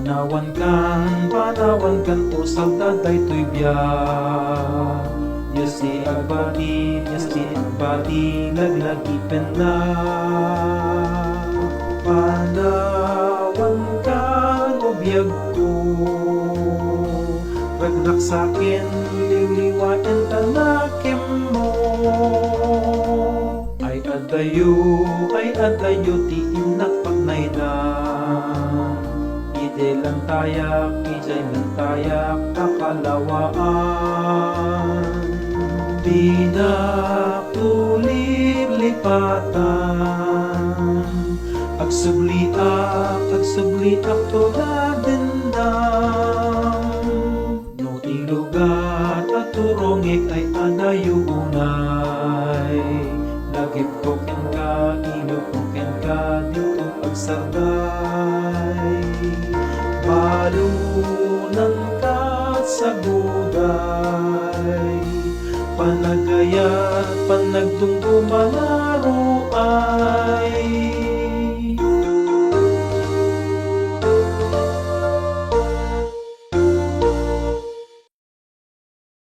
Panawan kan usag daday to'y biyak. Yasi agbati, laglagipen na. Panawan kan o biyag ko, ragrak sa'kin, liliwain tanakim mo. Ay adayo, ti inak pagnaydan. Ide lang tayak, ijay lang tayak, kakalawaan. Di na tulir lipatan, agsubliak tuladin dam. No tilugat at turongik ay adayo unay. Lagip koken ka, ilog koken ka, dito agsarday. Balunan ka sa buday, panagayat, panagdungdumanan.